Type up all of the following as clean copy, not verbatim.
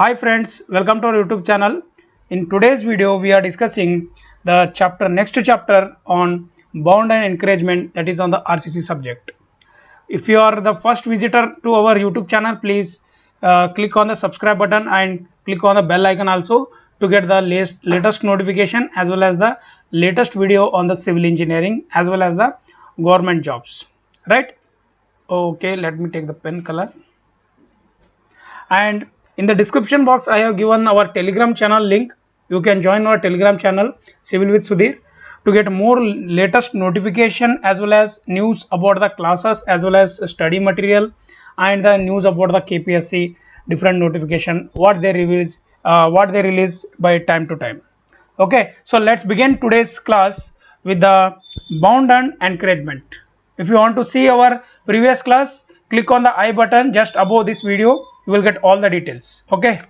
Hi friends, welcome to our YouTube channel. In today's video, we are discussing the next chapter on bound and encouragement, that is on the RCC subject. If you are the first visitor to our YouTube channel, please click on the subscribe button and click on the bell icon also to get the latest notification as well as the latest video on the civil engineering as well as the government jobs. Right? Okay, let me take the pen color. And in the description box I have given our telegram channel link. You can join our telegram channel Civil with Sudhir to get more latest notification as well as news about the classes as well as study material and the news about the KPSC different notification what they release by time to time. Okay, so let's begin today's class with the bound and encouragement. If you want to see our previous class, click on the I button just above this video. You will get all the details. Okay,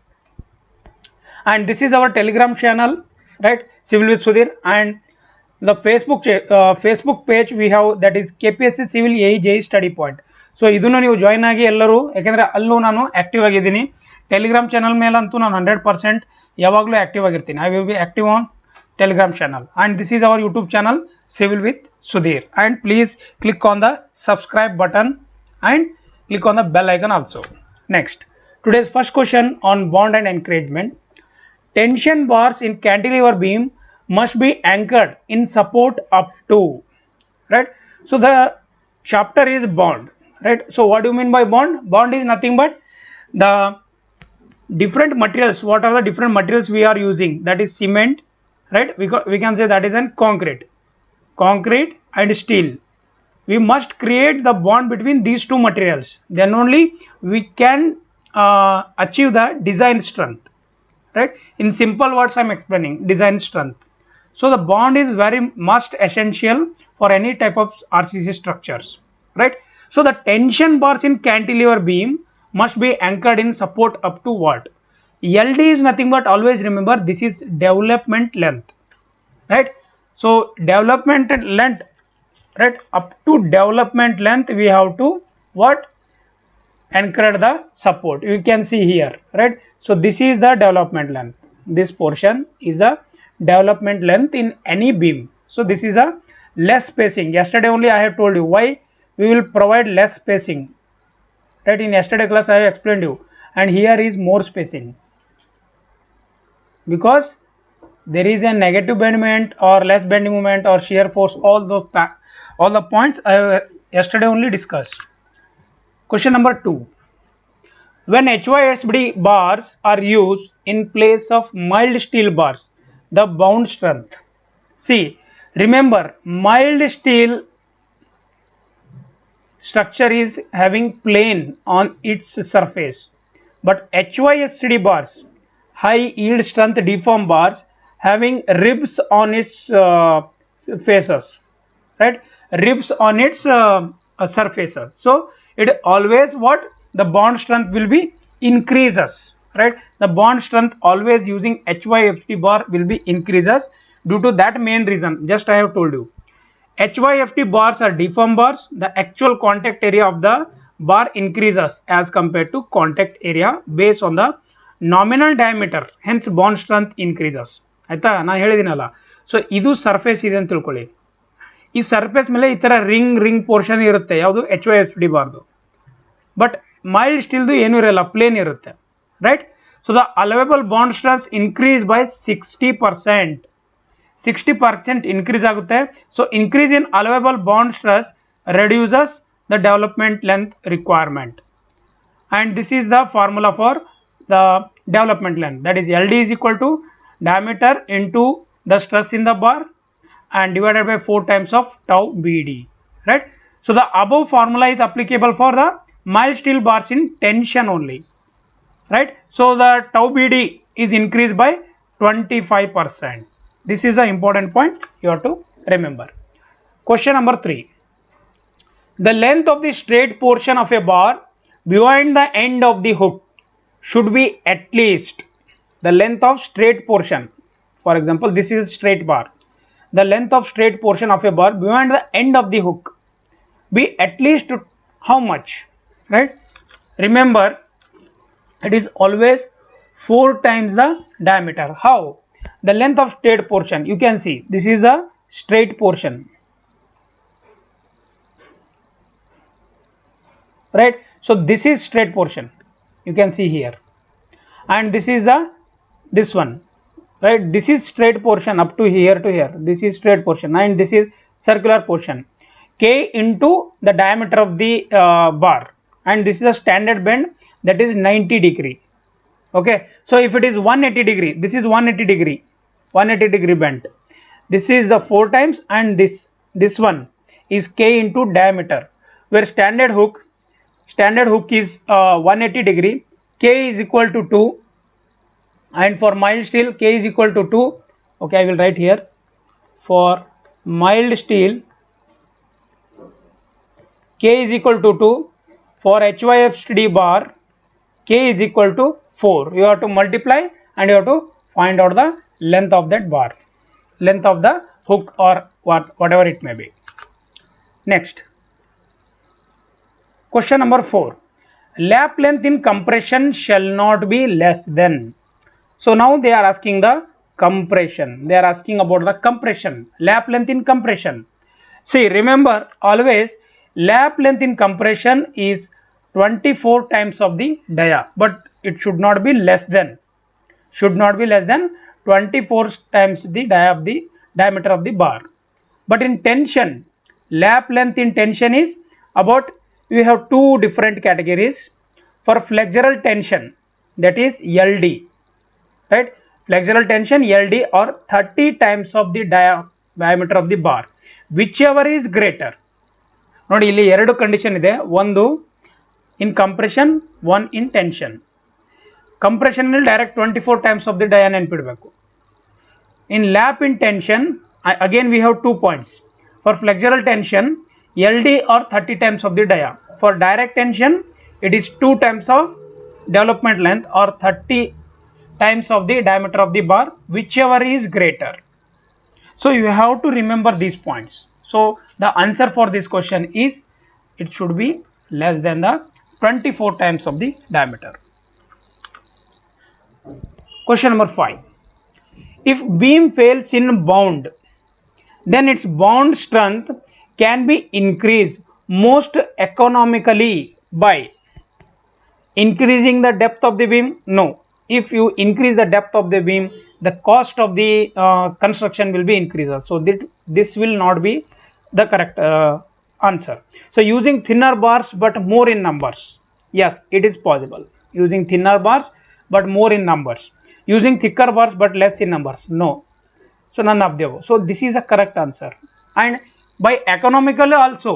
and this is our telegram channel, right? Civil with Sudhir, and the Facebook page we have, that is KPSC Civil AE Study Point. So ಇದನ್ನು ನೀವು join ಆಗಿ ಎಲ್ಲರೂ, ಯಾಕೆಂದರೆ ಅಲ್ಲೂ ನಾನು active ಆಗಿದ್ದೀನಿ. Telegram channel ಮೇಲಂತೂ ನಾನು 100% ಯಾವಾಗಲೂ ಆ್ಯಕ್ಟಿವ್ ಆಗಿರ್ತೀನಿ. I will be active on Telegram channel, and this is our YouTube channel Civil with Sudhir, and please click on the subscribe button and click on the bell icon also. Next, today's first question on bond and encouragement. Tension bars in cantilever beam must be anchored in support up to, right? So the chapter is bond, right? So what do you mean by bond? Bond is nothing but the different materials. What are the different materials we are using? That is cement, right? We can say that is an concrete and steel. We must create the bond between these two materials, then only we can achieve the design strength, right? In simple words I am explaining design strength. So the bond is very must essential for any type of RCC structures, right? So the tension bars in cantilever beam must be anchored in support up to what? LD is nothing but, always remember, this is development length, right? So development length, right, up to development length we have to what? Anchor the support. You can see here, right? So this is the development length. This portion is the development length in any beam. So this is a less spacing. Yesterday only I have told you why we will provide less spacing, right? In yesterday class I have explained you, and here is more spacing because there is a negative bend moment or less bending moment or shear force. All the points I have yesterday only discussed. Question number 2. When HYSD bars are used in place of mild steel bars, the bound strength. See, remember, mild steel structure is having plane on its surface, but HYSD bars, high yield strength deform bars, having ribs on its faces, right? Ribs on its surfaces. So it always what? The bond strength will be increases, right? The bond strength always using HYSD bar will be increases due to that main reason just I have told you. HYSD bars are deform bars. The actual contact area of the bar increases as compared to contact area based on the nominal diameter, hence bond strength increases. ಆಯ್ತಾ, ನಾನು ಹೇಳಿದ್ದೀನಲ್ಲ. So ಇದು surface ಇದೆ ಅಂತ ತಿಳ್ಕೊಳ್ಳಿ. ಈ surface ಮೇಲೆ ಈ ಥರ ರಿಂಗ್ ಪೋರ್ಷನ್ ಇರುತ್ತೆ, ಯಾವುದು? HYSD ಬಾರ್ದು. ಬಟ್ ಮೈಲ್ಡ್ ಸ್ಟೀಲ್ದು ಏನೂ ಇರಲ್ಲ, ಪ್ಲೇನ್ ಇರುತ್ತೆ, right? So the allowable bond stress increase by 60%. 60% increase ಆಗುತ್ತೆ. So increase in allowable bond stress reduces the development length requirement, and this is the formula for the development length, that is LD is equal to diameter into the stress in the bar and divided by 4 times of tau BD, right? So the above formula is applicable for the mild steel bars in tension only, right? So the tau BD is increased by 25%. This is the important point you have to remember. Question number 3. The length of the straight portion of a bar behind the end of the hook should be at least the length of straight portion. For example, this is straight bar. The length of straight portion of a bar behind the end of the hook be at least how much, right? Remember, it is always 4 times the diameter. How? The length of straight portion, you can see this is the straight portion, right? So this is straight portion, you can see here, and this is the this one, right? This is straight portion up to here to here, this is straight portion, and this is circular portion. K into the diameter of the bar, and this is a standard bend, that is 90 degree. Okay, so if it is 180 degree, this is 180 degree bent, this is the 4 times, and this one is K into diameter, where standard hook is 180 degree, K is equal to 2, and for mild steel K is equal to 2. Okay, I will write here, for mild steel K is equal to 2, for HYFCD bar K is equal to 4. You have to multiply and you have to find out the length of that bar, length of the hook, or whatever it may be. Next, question number 4. Lap length in compression shall not be less than. So now they are asking the compression. They are asking about the compression. Lap length in compression. See, remember always lap length in compression is 24 times of the dia, but it should not be less than 24 times the diameter of the bar. But in tension, lap length in tension is about, we have two different categories. For flexural tension, that is LD, right? Flexural tension LD, or 30 times of the diameter of the bar, whichever is greater. ನೋಡಿ ಇಲ್ಲಿ ಎರಡು condition ಇದೆ, ಒಂದು in compression, one in tension. Compression ನಲ್ಲಿ direct 24 times of the dia ನೆನಪಿಡಬೇಕು. In lap in tension again we have 2 points. For flexural tension LD or 30 times of the dia. For direct tension it is 2 times of development length or 30 times of the diameter of the bar, whichever is greater. So you have to remember these points. So the answer for this question is, it should be less than the 24 times of the diameter. Question number 5. If beam fails in bound, then its bond strength can be increased most economically by increasing the depth of the beam? No. If you increase the depth of the beam, the cost of the construction will be increased. So this will not be the correct answer. So using thinner bars but more in numbers, yes, it is possible. Using thinner bars but more in numbers. Using thicker bars but less in numbers, no. So none of the above. So this is the correct answer. And by economically also,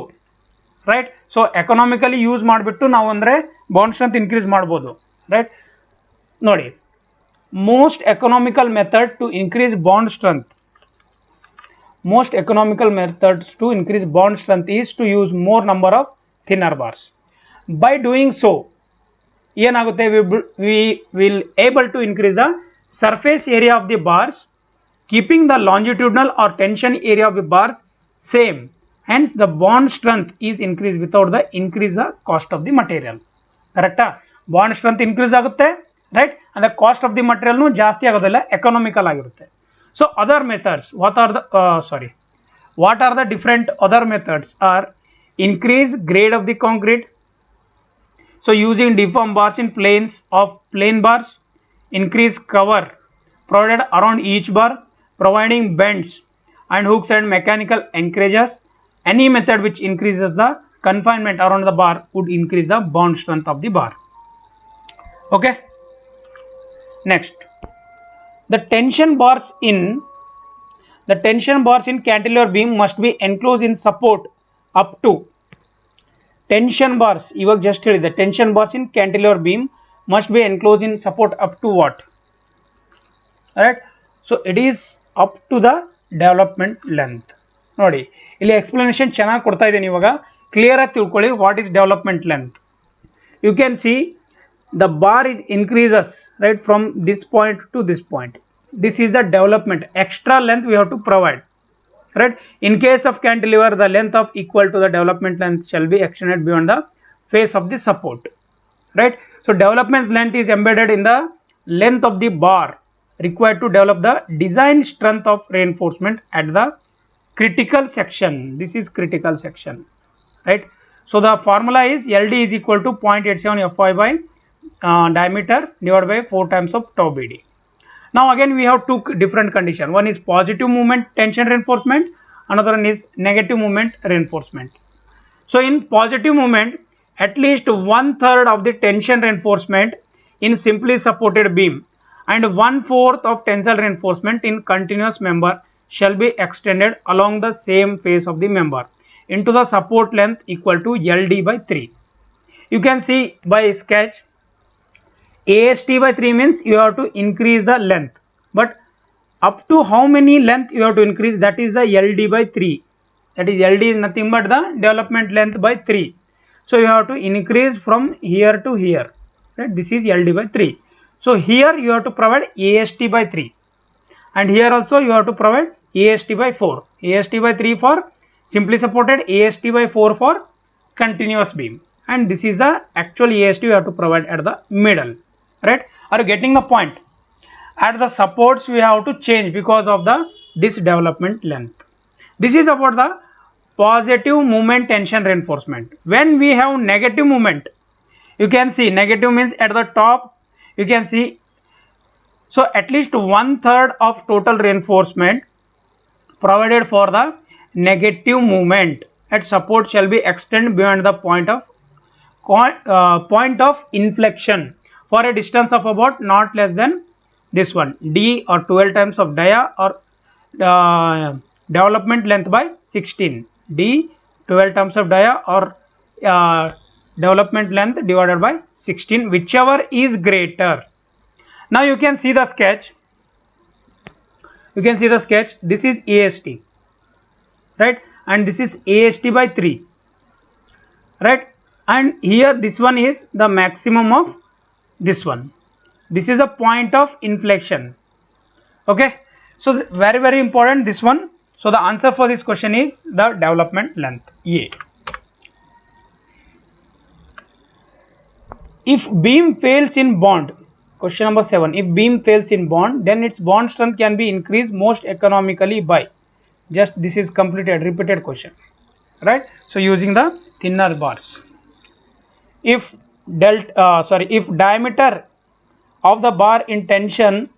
right? So economically use ಮಾಡಿಬಿಟ್ಟು ನಾವು ಅಂದರೆ bond strength increase ಮಾಡ್ಬೋದು, right? ನೋಡಿ, most economical method to increase bond strength is to use more number of thinner bars. By doing so, ಏನಾಗುತ್ತೆ, we will able to increase the surface area of the bars, keeping the longitudinal or tension area of the bars same. Hence the bond strength is increased without the increase the cost of the material. Correct? Bond strength increase ಆಗುತ್ತೆ, right? And the cost of the material nu ಜಾಸ್ತಿ ಆಗೋದಿಲ್ಲ, economical ಆಗಿರುತ್ತೆ. So other methods, what are the different other methods are: increase grade of the concrete, so using deformed bars in planes of plain bars, increase cover provided around each bar, providing bends and hooks and mechanical anchorages. Any method which increases the confinement around the bar would increase the bond strength of the bar. Okay, next, the tension bars in cantilever beam must be enclosed in support up to tension bars. ಇವಾಗ just ಹೇಳಿದೆ, tension bars in cantilever beam must be enclosed in support up to what? Right? So it is up to the development length. ನೋಡಿ, ಇಲ್ಲಿ explanation ಚೆನ್ನಾಗಿ ಕೊಡ್ತಾ ಇದ್ದೀನಿ, ಇವಾಗ clear ಆಗಿ ತಿಳ್ಕೊಳ್ಳಿ what is development length. You can see the bar is increases, right, from this point to this point. This is the development, extra length we have to provide, right? In case of cantilever, the length of equal to the development length shall be extended beyond the face of the support, right? So development length is embedded in the length of the bar required to develop the design strength of reinforcement at the critical section. This is critical section, right? So the formula is LD is equal to 0.87 Fy by diameter divided by 4 times of tau BD. Now again we have two different conditions. One is positive moment tension reinforcement, another one is negative moment reinforcement. So in positive moment, at least 1/3 of the tension reinforcement in simply supported beam and 1/4 of tensile reinforcement in continuous member shall be extended along the same face of the member into the support length equal to LD by 3. You can see by sketch, AST by 3 means you have to increase the length, but up to how many length you have to increase, that is the LD by 3. That is LD is nothing but the development length by 3. So you have to increase from here to here, right? This is LD by 3. So here you have to provide AST by 3, and here also you have to provide AST by 4. AST by 3 for simply supported, AST by 4 for continuous beam, and this is the actual AST you have to provide at the middle, right? Are you getting the point? At the supports we have to change because of this development length. This is about the positive moment tension reinforcement. When we have negative moment, you can see negative means at the top you can see, so at least 1/3 of total reinforcement provided for the negative moment at support shall be extended beyond the point of inflection for a distance of about not less than this one, D or 12 times of dia or development length by 16. D 12 times of dia or development length divided by 16, whichever is greater. Now you can see the sketch. You can see the sketch. This is AST, right? And this is AST by 3, right? And here this one is the maximum of this one. This is the point of inflection. Okay, so very important this one. So the answer for this question is the development length A. If beam fails in bond, question number 7, if beam fails in bond, then its bond strength can be increased most economically by, just this is completed repeated question, right? So using the thinner bars. If if diameter of the bar in tension,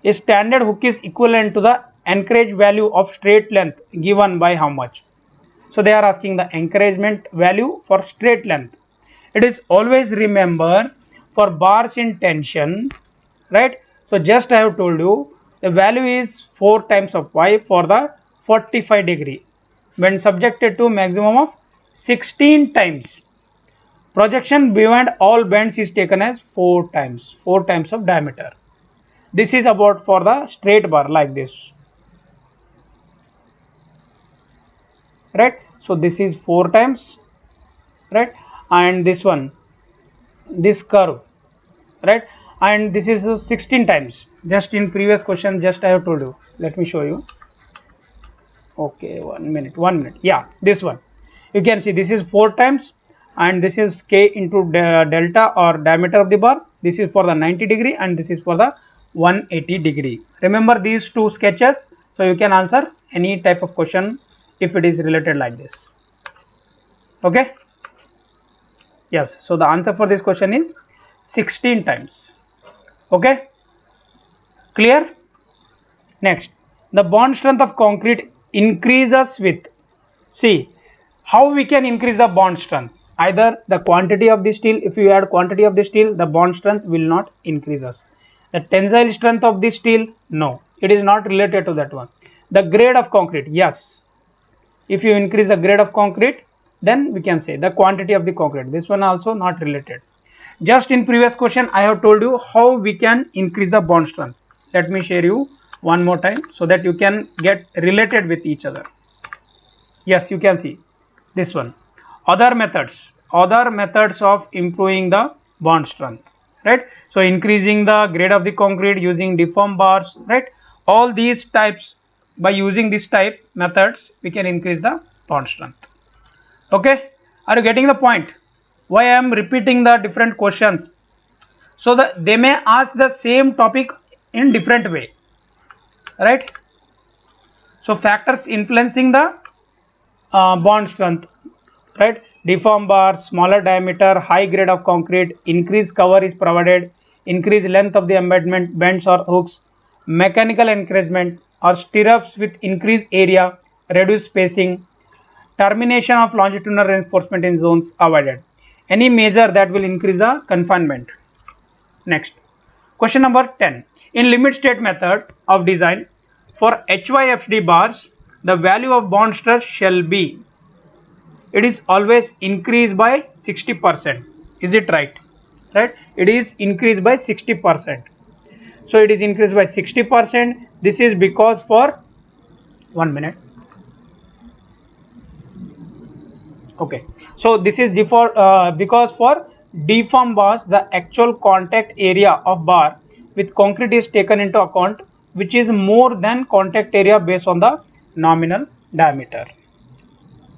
a standard hook is equivalent to the anchorage value of straight length given by how much? So they are asking the encouragement value for straight length. It is always remember for bars in tension, right? So just I have told you the value is 4 times of y for the 45 degree when subjected to maximum of 16 times. Projection beyond all bends is taken as 4 times of diameter. This is about for the straight bar like this, right? So this is 4 times, right? And this one, this curve, right? And this is 16 times. Just in previous question, just I have told you. Let me show you. Okay, 1 minute. Yeah, this one. You can see this is 4 times, and this is k into delta or diameter of the bar. This is for the 90 degree and this is for the 180 degree. Remember these two sketches, so you can answer any type of question if it is related like this. Okay. Yes, so the answer for this question is 16 times. Okay, clear? Next, the bond strength of concrete increases with, see how we can increase the bond strength. Either the quantity of the steel, if you add quantity of the steel, the bond strength will not increases. The tensile strength of the steel, no, it is not related to that one. The grade of concrete, yes, if you increase the grade of concrete, then we can say the quantity of the concrete. This one also not related. Just in previous question I have told you how we can increase the bond strength. Let me share you one more time so that you can get related with each other. Yes, you can see this one. Other methods of improving the bond strength, right? So increasing the grade of the concrete using deformed bars, right? All these types, by using this type methods we can increase the bond strength. Okay, are you getting the point? Why I am repeating the different questions? So they may ask the same topic in different way, right? So factors influencing the bond strength, right? Deform bar, smaller diameter, high grade of concrete, increased cover is provided, increased length of the embedment, bends or hooks, mechanical encouragement or stirrups with increased area, reduced spacing, termination of longitudinal reinforcement in zones avoided. Any measure that will increase the confinement. Next, question number 10. In limit state method of design for HYFD bars, the value of bond stress shall be, it is always increased by 60%. Is it right? Right? It is increased by 60%. So it is increased by 60%. This is because for 1 minute. Okay. So this is because for deform bars, the actual contact area of bar with concrete is taken into account, which is more than contact area based on the nominal diameter.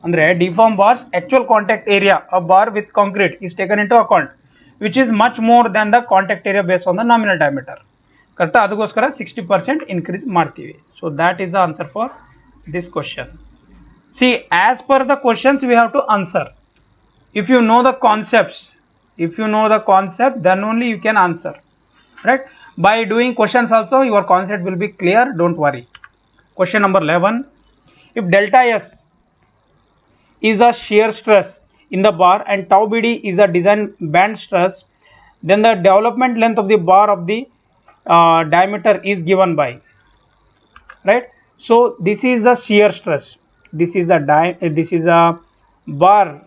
Andre deform bars actual contact area of bar with concrete is taken into account, which is much more than the contact area based on the nominal diameter. Correct? Adugoskara 60% increase ಮಾಡ್ತೀವಿ. So that is the answer for this question. See, as per the questions we have to answer. If you know the concepts, then only you can answer, right? By doing questions also your concept will be clear, don't worry. Question number 11. If delta S is a shear stress in the bar and tau BD is a design band stress, then the development length of the bar of the diameter is given by, right? So this is the shear stress, this is a bar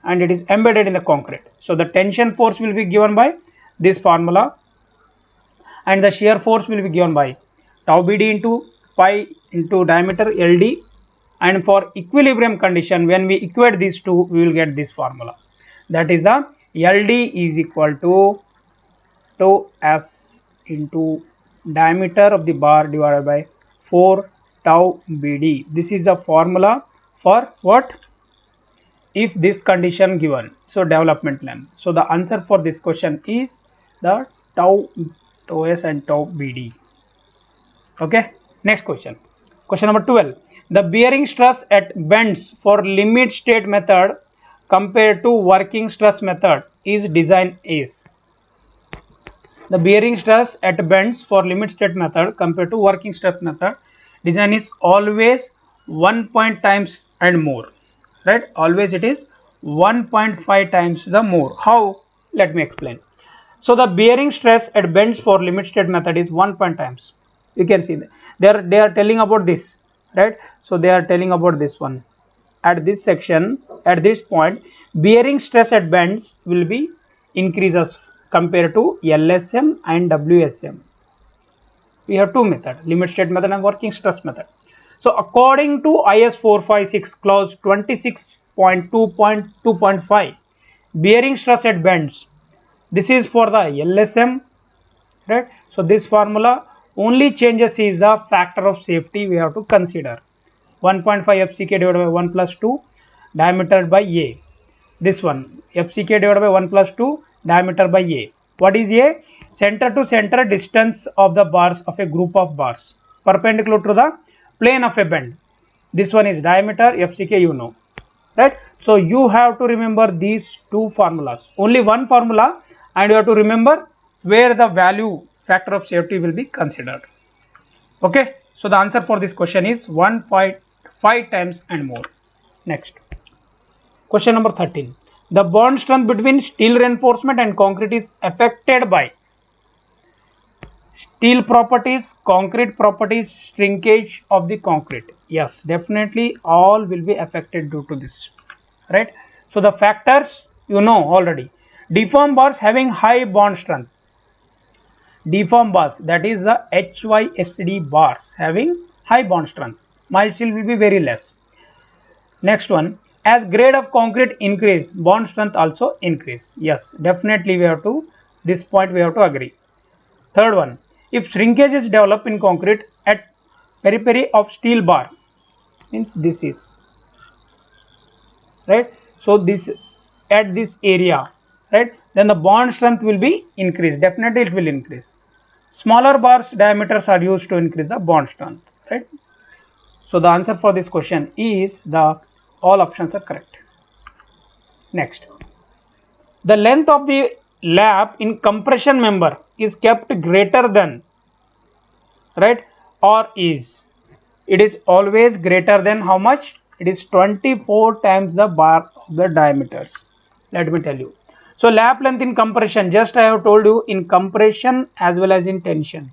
and it is embedded in the concrete. So the tension force will be given by this formula and the shear force will be given by tau BD into pi into diameter LD, and for equilibrium condition when we equate these two we will get this formula, that is the LD is equal to tau S into diameter of the bar divided by 4 tau BD. This is the formula for what? If this condition given, so development length. So the answer for this question is the tau S and tau BD. Okay, next question. Question number 12. The bearing stress at bends for limit state method compared to working stress method is design is. The bearing stress at bends for limit state method compared to working stress method design is always 1 times and more, right? Always it is 1.5 times the more. How? Let me explain. So the bearing stress at bends for limit state method is 1 times. You can see that they are telling about this, right? So they are telling about this one. At this section, at this point, bearing stress at bends will be increases compared to LSM and WSM. We have two methods, limit state method and working stress method. So according to IS 456 clause 26.2.2.5, bearing stress at bends, this is for the LSM, right? So this formula only changes is the factor of safety we have to consider. 1.5 FCK divided by 1 plus 2 diameter by A. This one FCK divided by 1 plus 2 diameter by A. What is A? Center to center distance of the bars of a group of bars perpendicular to the plane of a bend. This one is diameter, FCK you know, right? So you have to remember these two formulas, only one formula, and you have to remember where the value factor of safety will be considered. Okay, so the answer for this question is 1.5 times and more. Next, question number 13. The bond strength between steel reinforcement and concrete is affected by steel properties, concrete properties, shrinkage of the concrete. Yes, definitely all will be affected due to this, right? So the factors you know already. Deform bars having high bond strength. Deform bars, that is the HYSD bars having high bond strength. Mild steel will be very less. Next one, as grade of concrete increase, bond strength also increase. Yes, definitely we have to, this point we have to agree. Third one, if shrinkage is developed in concrete at periphery of steel bar, means this is, right? So this at this area, right? Then the bond strength will be increased. Definitely it will increase. Smaller bars diameters are used to increase the bond strength, right? So the answer for this question is all options are correct. Next, the length of the lap in compression member is kept greater than, right, or is, it is always greater than how much? It is 24 times the bar of the diameter. Let me tell you. So lap length in compression, just I have told you, in compression as well as in tension,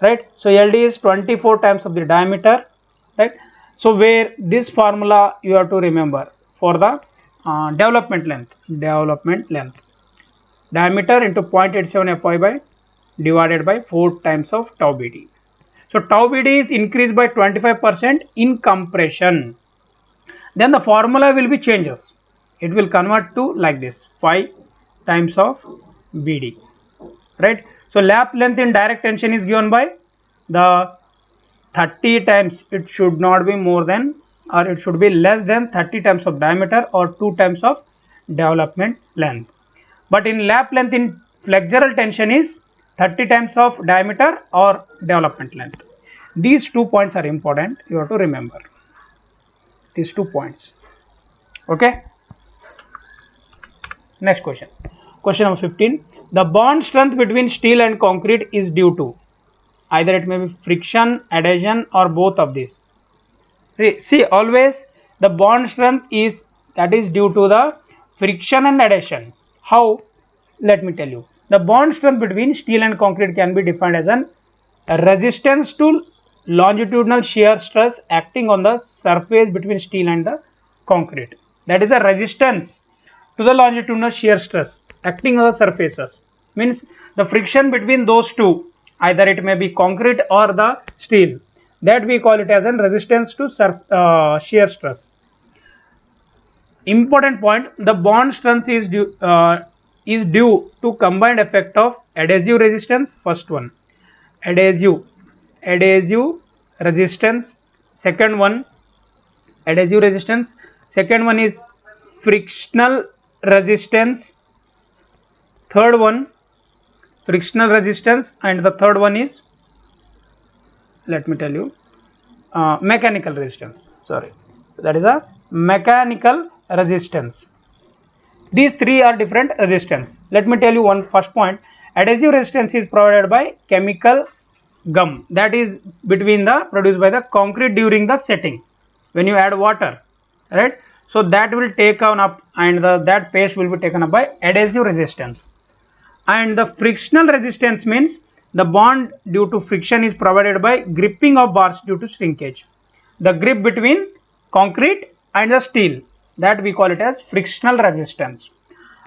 right? So LD is 24 times of the diameter, right? So where this formula you have to remember for the development length, diameter into 0.87 Fy by divided by 4 times of tau BD. So tau BD is increased by 25% in compression. Then the formula will be changes. It will convert to like this, 5 times of BD, right? So lap length in direct tension is given by the 30 times, it should not be more than, or it should be less than 30 times of diameter or 2 times of development length. But in lap length in flexural tension is 30 times of diameter or development length. These 2 points are important, you have to remember these 2 points. Okay. Next question. Question number 15. The bond strength between steel and concrete is due to, either it may be friction, adhesion, or both of these. See, always the bond strength is, that is due to the friction and adhesion. How? Let me tell you. The bond strength between steel and concrete can be defined as a resistance to longitudinal shear stress acting on the surface between steel and the concrete. That is a resistance to the longitudinal shear stress acting on the surfaces. Means the friction between those two, either it may be concrete or the steel, that we call it as a resistance to shear stress. Important point, the bond strength is due to combined effect of adhesive resistance, first one, adhesive resistance, second one, adhesive resistance, second one is frictional resistance, third one frictional resistance, and the third one is, let me tell you, mechanical resistance, sorry. So that is a mechanical resistance. These three are different resistance. Let me tell you one first point. Adhesive resistance is provided by chemical gum, that is produced by the concrete during the setting when you add water, right? So that will take on up, and that paste will be taken up by adhesive resistance. And the frictional resistance means the bond due to friction is provided by gripping of bars due to shrinkage. The grip between concrete and the steel, that we call it as frictional resistance.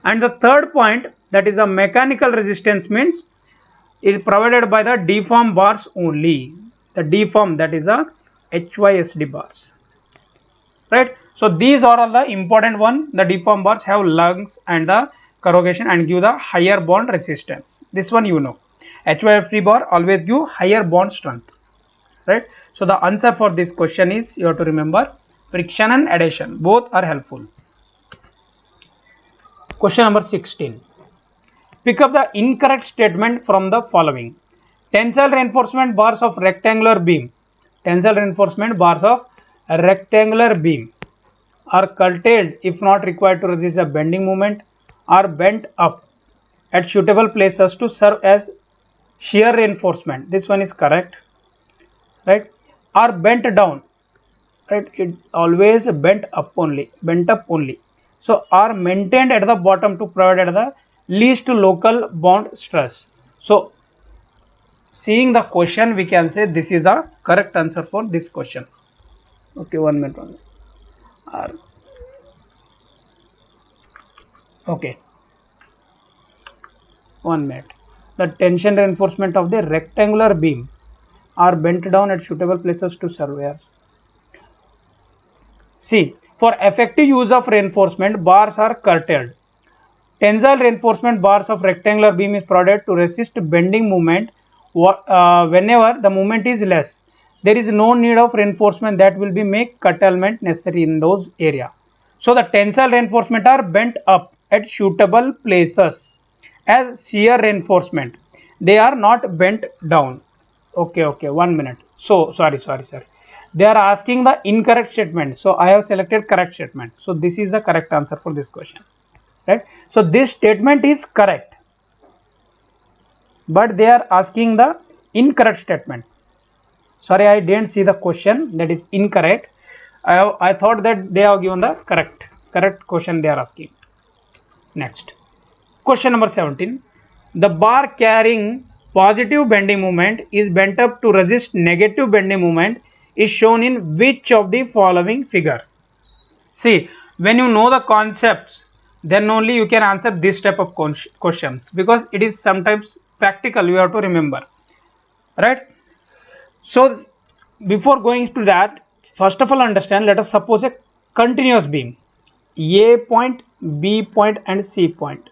And the third point, that is a mechanical resistance, means it is provided by the deformed bars only. The deformed, that is a HYSD bars, right? So these are all the important one. The deformed bars have lugs and the corrugation and give the higher bond resistance. This one you know. HYSD bar always give higher bond strength, right? So the answer for this question is, you have to remember, friction and adhesion, both are helpful. Question number 16. Pick up the incorrect statement from the following. Tensile reinforcement bars of rectangular beam, tensile reinforcement bars of a rectangular beam are curtailed if not required to resist a bending moment, are bent up at suitable places to serve as shear reinforcement. This one is correct, right? Are bent down, right? It always bent up only. So are maintained at the bottom to provide at the least local bond stress. So seeing the question, we can say this is a correct answer for this question. Okay, 1 minute only. Okay, 1 minute. The tension reinforcement of the rectangular beam are bent down at suitable places to serve as. See, for effective use of reinforcement, bars are curtailed. Tensile reinforcement bars of rectangular beam is provided to resist bending moment whenever the moment is less. There is no need of reinforcement that will be make curtailment necessary in those area. So the tensile reinforcement are bent up at suitable places as shear reinforcement. They are not bent down. Okay, 1 minute. So sorry. They are asking the incorrect statement. So I have selected correct statement. So this is the correct answer for this question. Right? So this statement is correct, but they are asking the incorrect statement. Sorry, I didn't see the question. That is incorrect. I thought that they have given the correct question they are asking. Next, question number 17. The bar carrying positive bending moment is bent up to resist negative bending moment is shown in which of the following figure? See, when you know the concepts, then only you can answer this type of questions, because it is sometimes practical, you have to remember, right? So before going to that, first of all understand, let us suppose a continuous beam, A point, B point and C point.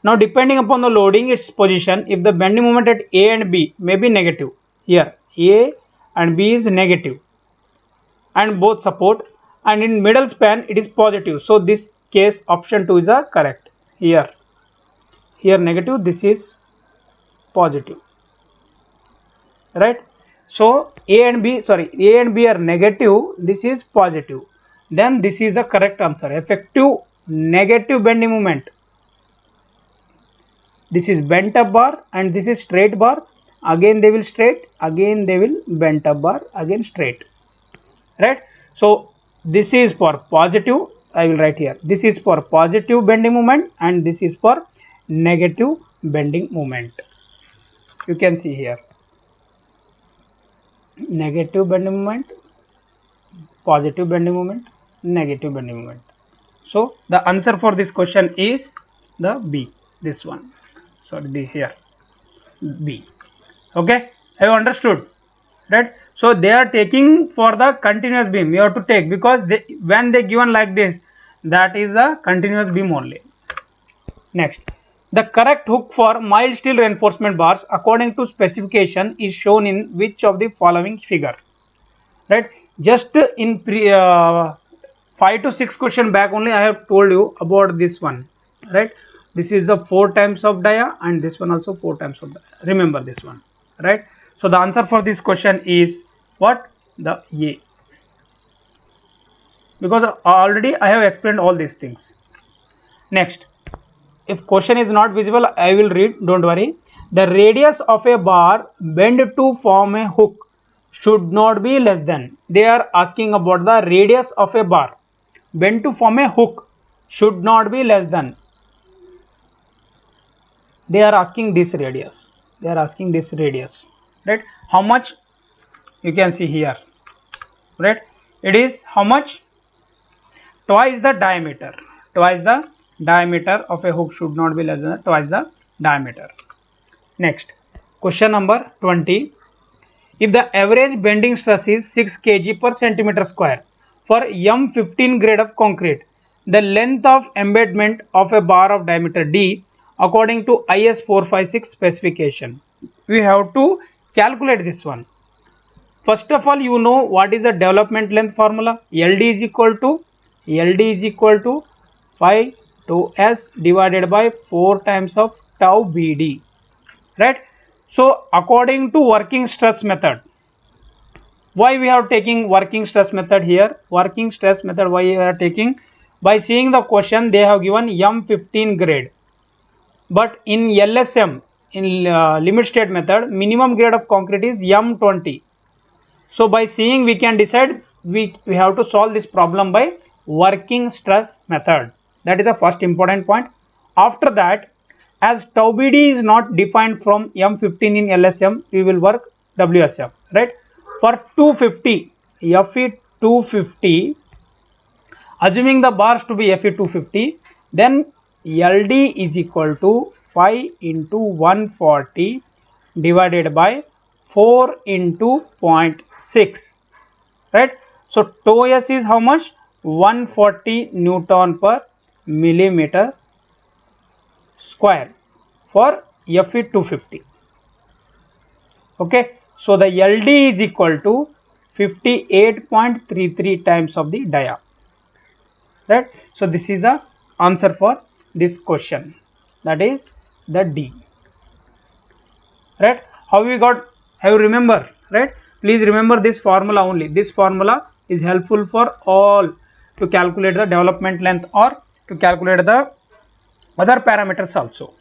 Now depending upon the loading, its position, if the bending moment at A and B may be negative, here A and B is negative and both support, and in middle span it is positive, so this case option 2 is the correct. Here negative, this is positive, right? So A and B are negative, this is positive, then this is the correct answer. Effective negative bending moment, this is bent up bar and this is straight bar, again they will straight, again they will bent up bar, again straight, right? So this is for positive, I will write here, this is for positive bending moment and this is for negative bending moment. You can see here, negative bending moment, positive bending moment, negative bending moment. So the answer for this question is the B, this one, sorry, the here B. Okay, have you understood, right? So they are taking for the continuous beam, you have to take, because when they given like this, that is the continuous beam only. Next, the correct hook for mild steel reinforcement bars according to specification is shown in which of the following figure? Right, just in 5 to 6 question back only I have told you about this one, right? This is the 4 times of dia and this one also 4 times of dia. Remember this one, right? So the answer for this question is what? The A, because already I have explained all these things. Next, if question is not visible, I will read, don't worry. The radius of a bar bent to form a hook should not be less than. They are asking about the radius of a bar bent to form a hook should not be less than. They are asking this radius. They are asking this radius, right? How much? You can see here, right? It is how much? Twice the diameter. Twice the diameter of a hook should not be less than twice the diameter. Next, question number 20. If the average bending stress is 6 kg per centimeter square for M15 grade of concrete, the length of embedment of a bar of diameter D according to IS 456 specification. We have to calculate this one. First of all, you know what is the development length formula? LD is equal to 5 to S divided by 4 times of tau BD, right? So according to working stress method, why we are taking working stress method here? Working stress method why we are taking? By seeing the question, they have given M15 grade, but in LSM, in limit state method, minimum grade of concrete is M20. So by seeing we can decide we have to solve this problem by working stress method. That is the first important point. After that, as tau BD is not defined from M15 in LSM, we will work WSM, right? For 250, FE 250, assuming the bars to be FE 250, then LD is equal to 5 into 140 divided by 4 into 0.6, right? So tau S is how much? 140 Newton per millimeter square for FE 250. Okay, so the LD is equal to 58.33 times of the dia. right? So this is the answer for this question, that is the D, right? How we got, have you remember, right? Please remember this formula only. This formula is helpful for all to calculate the development length or to calculate the other parameters also.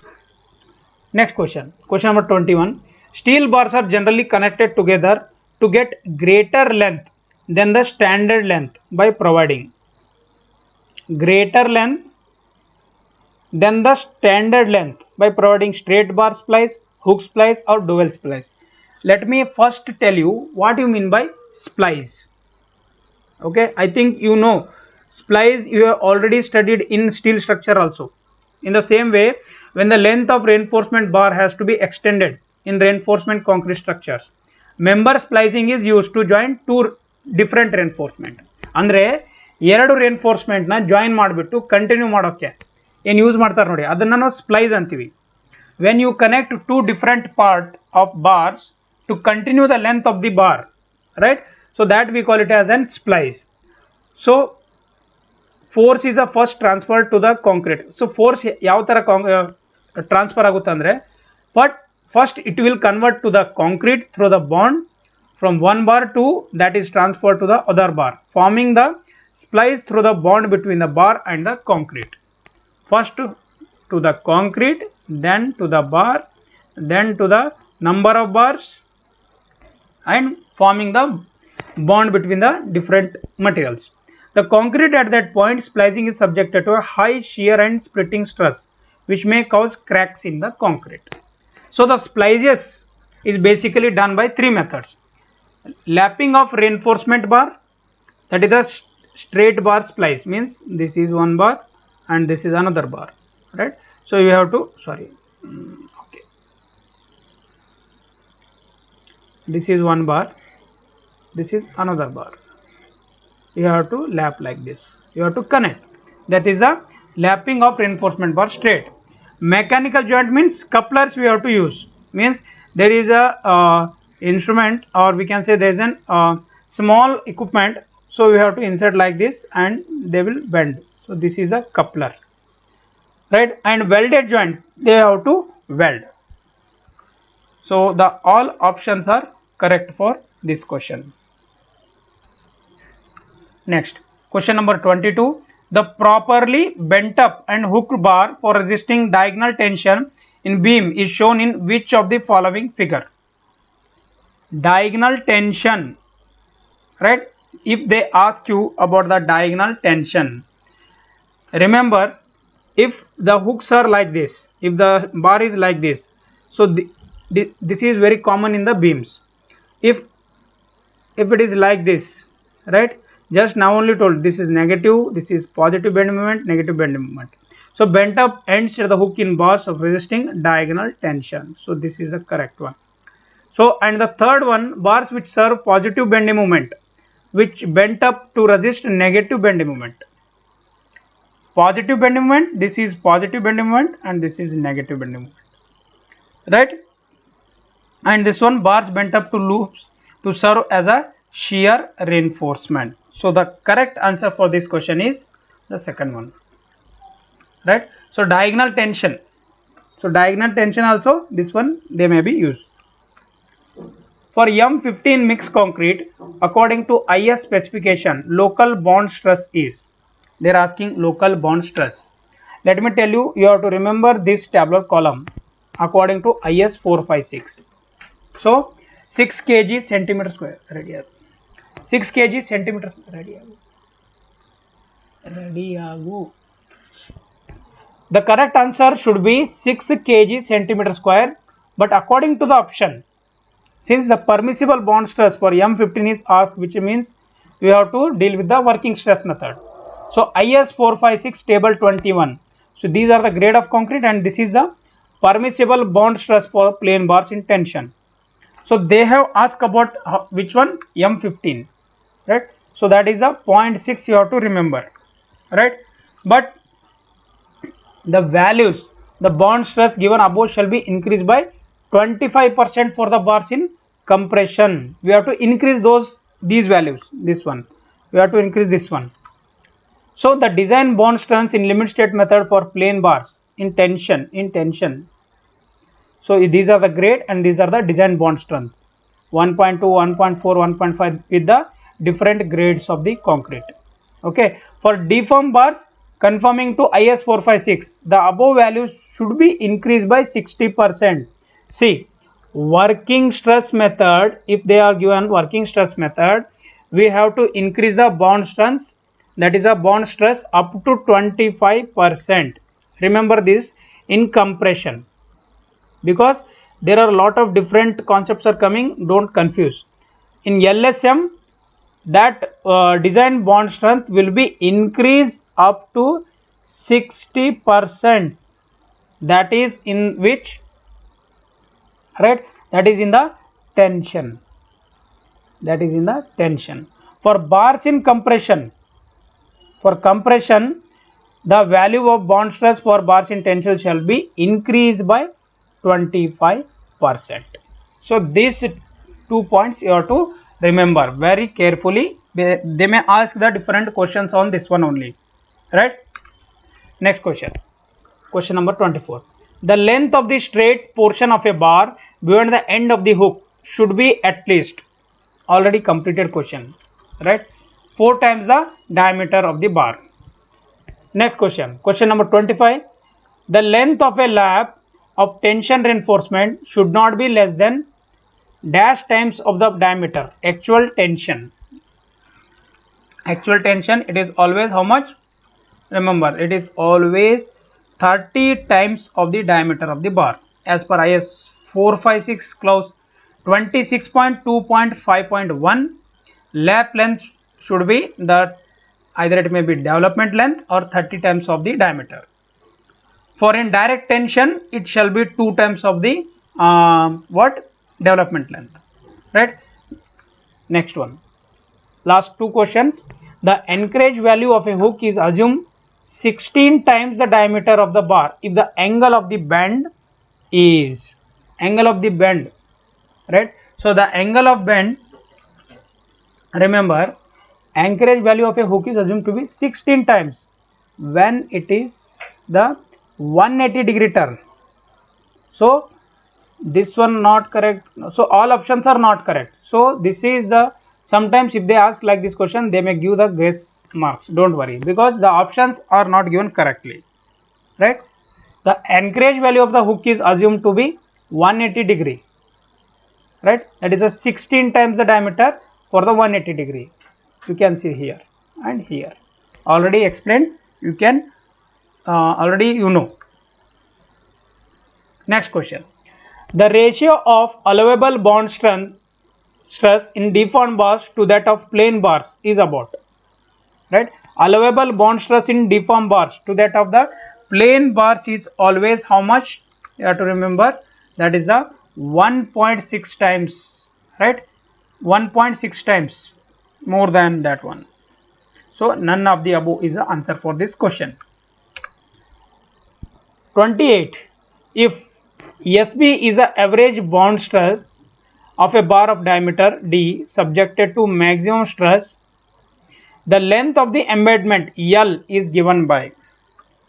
Next question, question number 21. Steel bars are generally connected together to get greater length than the standard length by providing greater length than the standard length by providing straight bar splice, hook splice or dual splice. Let me first tell you what you mean by splice. Okay, I think you know splice, you have already studied in steel structure also. In the same way, when the length of reinforcement bar has to be extended in reinforcement concrete structures, member splicing is used to join two different reinforcement. ಅಂದ್ರೆ ಎರಡು reinforcement ನ join ಮಾಡಿಬಿಟ್ಟು continue ಮಾಡೋಕ್ಕೆ ಏನು use ಮಾಡ್ತಾರೆ ನೋಡಿ, ಅದನ್ನ ನಾವು ಸ್ಪ್ಲೈಸ್ ಅಂತೀವಿ. When you connect two different part of bars to continue the length of the bar, right? So that we call it as an splice. So force is a first transfer to the concrete. So force ಯಾವ ತರ transfer ಆಗುತ್ತೆ ಅಂದ್ರೆ, but first it will convert to the concrete through the bond from one bar to that is transferred to the other bar, forming the splice through the bond between the bar and the concrete. First to the concrete, then to the bar, then to the number of bars and forming the bond between the different materials. The concrete at that point splicing is subjected to a high shear and splitting stress which may cause cracks in the concrete. So the splices is basically done by three methods. Lapping of reinforcement bar, that is the straight bar splice, means this is one bar and this is another bar, right? So you have to, okay, this is one bar, this is another bar, you have to lap like this, you have to connect, that is the lapping of reinforcement bar straight. Mechanical joint means couplers we have to use, means there is a instrument or we can say there is an small equipment, so we have to insert like this and they will bend, so this is a coupler, right? And welded joints, they have to weld. So the all options are correct for this question. Next, question number 22. The properly bent up and hooked bar for resisting diagonal tension in beam is shown in which of the following figure? Diagonal tension, right? If they ask you about the diagonal tension, remember, if the hooks are like this, if the bar is like this, so this is very common in the beams. If it is like this, right? Just now only told this is negative, this is positive bend moment, negative bend moment. So bent up ends at the hook in bars of resisting diagonal tension. So this is the correct one. So and the third one, bars which serve positive bending moment, which bent up to resist negative bending moment. Positive bending moment, this is positive bending moment and this is negative bending moment, right? And this one, bars bent up to loops to serve as a shear reinforcement. So the correct answer for this question is the second one, right? So diagonal tension, so diagonal tension also, this one they may be used. For M15 mixed concrete, according to IS specification, local bond stress is, they are asking local bond stress. Let me tell you, you have to remember this tabular column according to IS 456. So 6 kg centimeter square, ready, 6 kg centimeter square, ready. The correct answer should be 6 kg centimeter square, but according to the option, since the permissible bond stress for M15 is asked, which means we have to deal with the working stress method. So IS 456 table 21. So these are the grade of concrete and this is the permissible bond stress for plain bars in tension. So they have asked about which one? M15, right? So that is the 0.6 you have to remember, right? But the values, the bond stress given above shall be increased by 25% for the bars in compression. We have to increase these values, this one we have to increase this one. So the design bond strengths in limit state method for plain bars in tension. So these are the grade and these are the design bond strength 1.2, 1.4, 1.5 with the different grades of the concrete. Okay, for deformed bars conforming to IS 456, the above values should be increased by 60%. See, working stress method, if they are given working stress method, we have to increase the bond strength, that is a bond stress up to 25%. Remember this in compression, because there are a lot of different concepts are coming, don't confuse. In LSM, that design bond strength will be increased up to 60%. That is in which, right, that is in the tension. That is in the tension. For bars in compression, the value of bond stress for bars in tension shall be increased by 25%. So these 2 points you have to remember very carefully. They may ask the different questions on this one only, right? Next question, question number 24. The length of the straight portion of a bar beyond the end of the hook should be at least, already completed question, right, 4 times the diameter of the bar. Next question, question number 25. The length of a lap of tension reinforcement should not be less than dash times of the diameter. Actual tension, it is always how much? Remember, it is always 30 times of the diameter of the bar. As per IS 456 clause 26.2.5.1, lap length should be the, either it may be development length or 30 times of the diameter. For in direct tension, it shall be 2 times of the development length, right? Next one, last 2 questions. The anchorage value of a hook is assumed 16 times the diameter of the bar if the angle of the bend is, right? So the angle of bend, remember, anchorage value of a hook is assumed to be 16 times when it is the 180-degree turn. So this one not correct, so all options are not correct. So this is the, sometimes if they ask like this question, they may give the guess marks, don't worry, because the options are not given correctly, right? The anchorage value of the hook is assumed to be 180-degree, right? That is a 16 times the diameter for the 180-degree. You can see here and here, already explained, you can already you know. Next question, the ratio of allowable bond stress in deformed bars to that of plain bars is about, right? Allowable bond stress in deformed bars to that of the plain bars is always how much? You have to remember, that is the 1.6 times, right? 1.6 times more than that one. So none of the above is the answer for this question. 28. If SB is the average bond stress of a bar of diameter D subjected to maximum stress, the length of the embedment L is given by,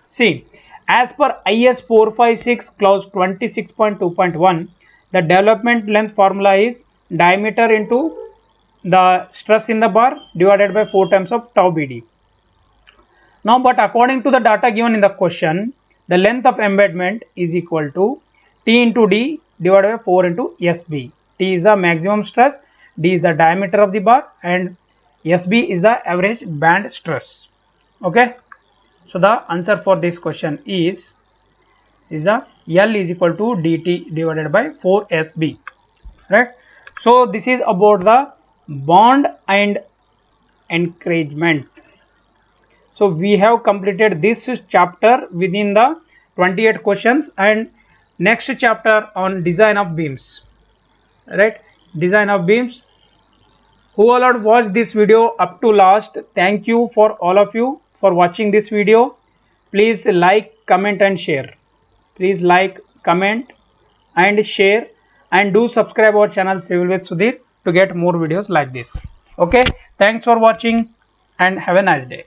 see, as per IS 456 clause 26.2.1, the development length formula is diameter into the stress in the bar divided by 4 times of tau BD. Now, but according to the data given in the question, the length of embedment is equal to T into D divided by 4 into SB. T is the maximum stress, D is the diameter of the bar, and SB is the average band stress. Okay. So the answer for this question is the L is equal to dt divided by 4SB, right? So this is about the bond and encouragement. So we have completed this chapter within the 28 questions, and next chapter on design of beams, right? Design of beams. Who all have watched this video up to last, thank you for all of you for watching this video. Please like, comment and share. Please like, comment and share, and do subscribe our channel Civil with Sudhir to get more videos like this. Okay, thanks for watching and have a nice day.